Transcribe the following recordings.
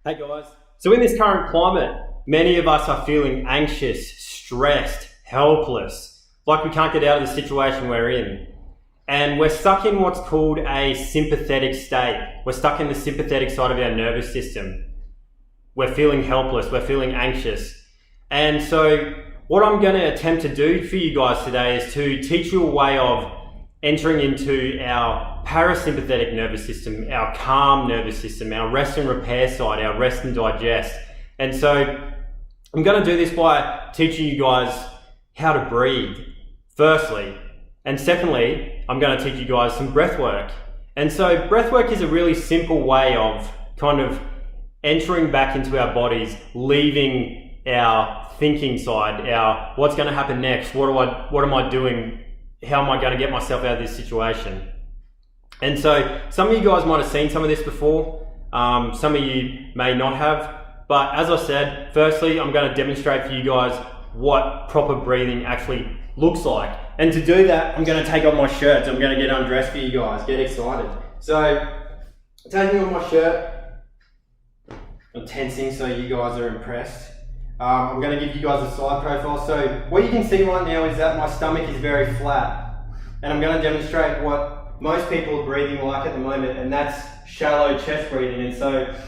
Hey guys. So in this current climate, many of us are feeling anxious, stressed, helpless, like we can't get out of the situation we're in. And we're stuck in what's called a sympathetic state. We're stuck in the sympathetic side of our nervous system. We're feeling helpless, we're feeling anxious. And so what I'm going to attempt to do for you guys today is to teach you a way of entering into our parasympathetic nervous system, our calm nervous system, our rest and repair side, our rest and digest. And so I'm going to do this by teaching you guys how to breathe, firstly. And secondly, I'm going to teach you guys some breath work. And so breath work is a really simple way of kind of entering back into our bodies, leaving our thinking side, our what's going to happen next, what am I doing, how am I going to get myself out of this situation? And so some of you guys might have seen some of this before, some of you may not have, but as I said, firstly, I'm going to demonstrate for you guys what proper breathing actually looks like. And to do that, I'm going to take off my shirt, so I'm going to get undressed for you guys, get excited. So, taking off my shirt, I'm tensing so you guys are impressed. I'm going to give you guys a side profile. So what you can see right now is that my stomach is very flat. And I'm going to demonstrate what most people are breathing like at the moment, and that's shallow chest breathing. And so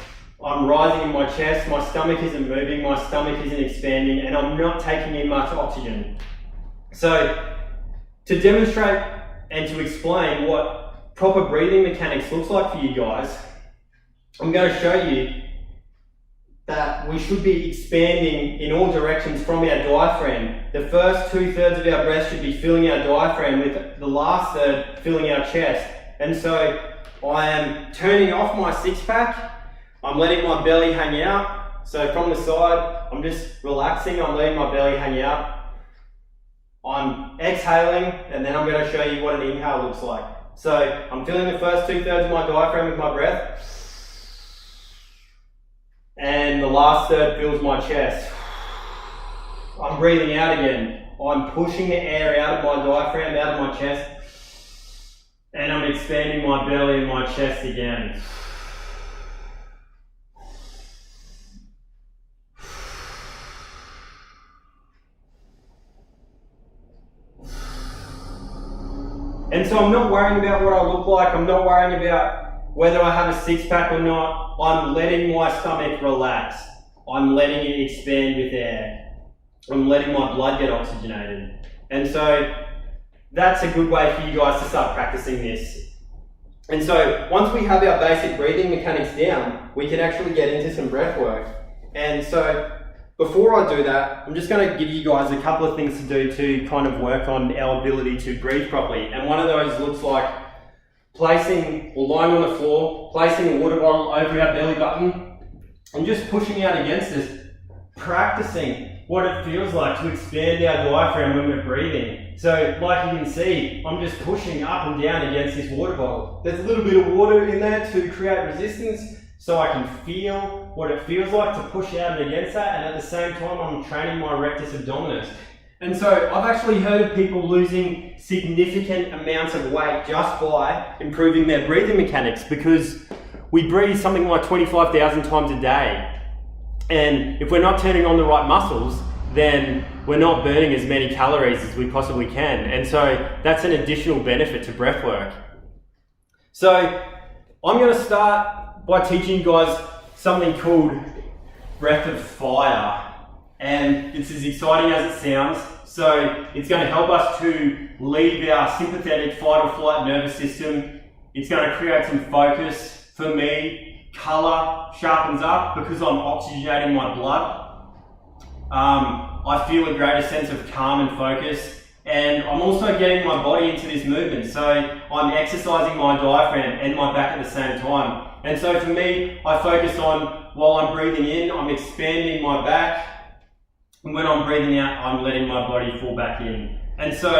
I'm rising in my chest, my stomach isn't moving, my stomach isn't expanding, and I'm not taking in much oxygen. So to demonstrate and to explain what proper breathing mechanics looks like for you guys, I'm going to show you that we should be expanding in all directions from our diaphragm. The first 2/3 of our breath should be filling our diaphragm, with the last third filling our chest. And so I am turning off my six-pack, I'm letting my belly hang out. So from the side, I'm just relaxing, I'm letting my belly hang out. I'm exhaling, and then I'm going to show you what an inhale looks like. So I'm filling the first 2/3 of my diaphragm with my breath, and the last third fills my chest. I'm breathing out again. I'm pushing the air out of my diaphragm, out of my chest, and I'm expanding my belly and my chest again. And so I'm not worrying about what I look like, I'm not worrying about whether I have a six-pack or not. I'm letting my stomach relax. I'm letting it expand with air. I'm letting my blood get oxygenated. And so that's a good way for you guys to start practicing this. And so once we have our basic breathing mechanics down, we can actually get into some breath work. And so before I do that, I'm just going to give you guys a couple of things to do to kind of work on our ability to breathe properly. And one of those looks like placing or lying on the floor, placing a water bottle over our belly button and just pushing out against us, practicing what it feels like to expand our diaphragm when we're breathing. So like you can see, I'm just pushing up and down against this water bottle. There's a little bit of water in there to create resistance, so I can feel what it feels like to push out and against that, and at the same time I'm training my rectus abdominis. And so I've actually heard of people losing significant amounts of weight just by improving their breathing mechanics, because we breathe something like 25,000 times a day. And if we're not turning on the right muscles, then we're not burning as many calories as we possibly can. And so that's an additional benefit to breath work. So I'm going to start by teaching you guys something called breath of fire. And it's as exciting as it sounds. So it's going to help us to leave our sympathetic fight or flight nervous system. It's going to create some focus. For me, colour sharpens up because I'm oxygenating my blood. I feel a greater sense of calm and focus. And I'm also getting my body into this movement. So I'm exercising my diaphragm and my back at the same time. And so for me, I focus on, while I'm breathing in, I'm expanding my back. And when I'm breathing out, I'm letting my body fall back in. And so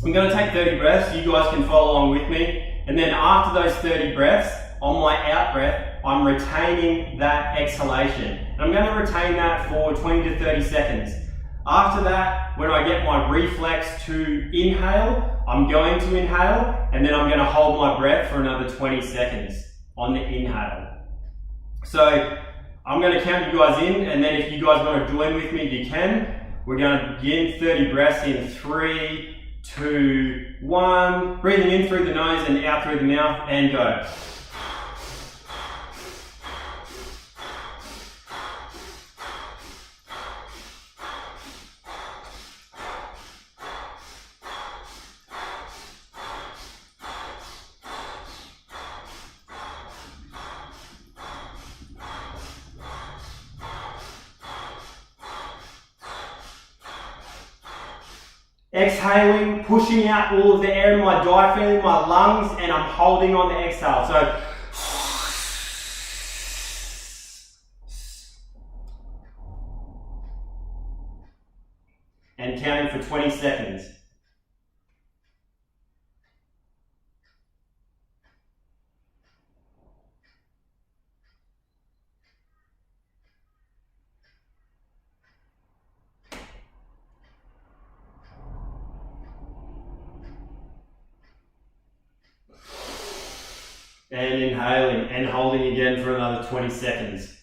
I'm going to take 30 breaths. You guys can follow along with me. And then after those 30 breaths, on my out breath, I'm retaining that exhalation. And I'm going to retain that for 20 to 30 seconds. After that, when I get my reflex to inhale, I'm going to inhale, and then I'm going to hold my breath for another 20 seconds on the inhale. So I'm going to count you guys in, and then if you guys want to join with me, you can. We're going to begin 30 breaths in 3, 2, 1. Breathing in through the nose and out through the mouth, and go. Exhaling, pushing out all of the air in my diaphragm, my lungs, and I'm holding on the exhale. So, and counting for 20 seconds. And inhaling and holding again for another 20 seconds.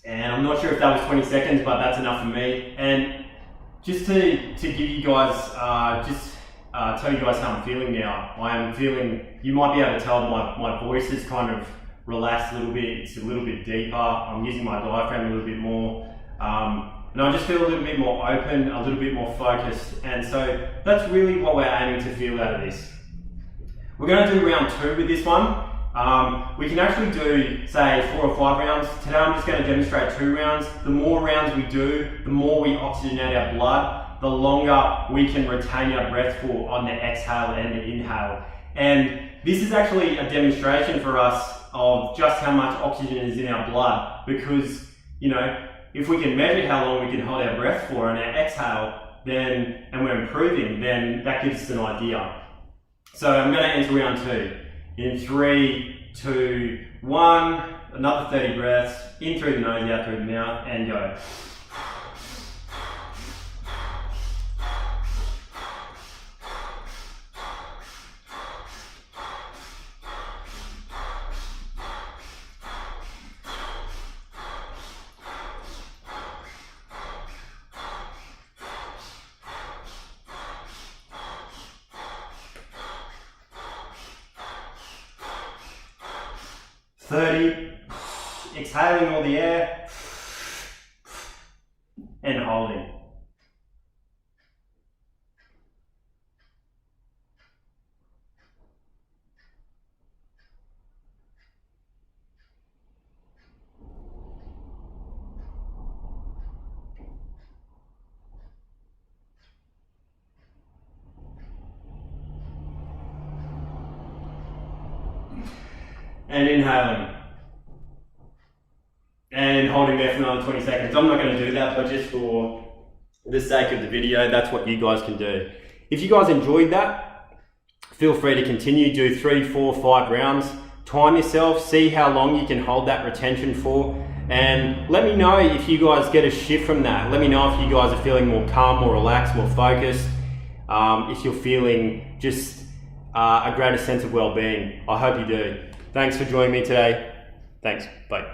And I'm not sure if that was 20 seconds, but that's enough for me. And just to give you guys, tell you guys how I'm feeling now. I am feeling, you might be able to tell my voice is kind of relaxed a little bit. It's a little bit deeper. I'm using my diaphragm a little bit more. And I just feel a little bit more open, a little bit more focused. And so that's really what we're aiming to feel out of this. We're going to do round 2 with this one. We can actually do, say, 4 or 5 rounds. Today I'm just going to demonstrate 2 rounds. The more rounds we do, the more we oxygenate our blood, the longer we can retain our breath for on the exhale and the inhale. And this is actually a demonstration for us of just how much oxygen is in our blood, because, you know, if we can measure how long we can hold our breath for on our exhale, then, and we're improving, then that gives us an idea. So I'm going to enter round 2. In 3, 2, 1, another 30 breaths, in through the nose, out through the mouth, and go. Exhaling all the air and holding. And inhaling. And holding there for another 20 seconds. I'm not going to do that, but just for the sake of the video, that's what you guys can do. If you guys enjoyed that, feel free to continue. Do 3, 4, 5 rounds. Time yourself, see how long you can hold that retention for, and let me know if you guys get a shift from that. Let me know if you guys are feeling more calm, more relaxed, more focused, if you're feeling just a greater sense of well-being. I hope you do. Thanks for joining me today. Thanks. Bye.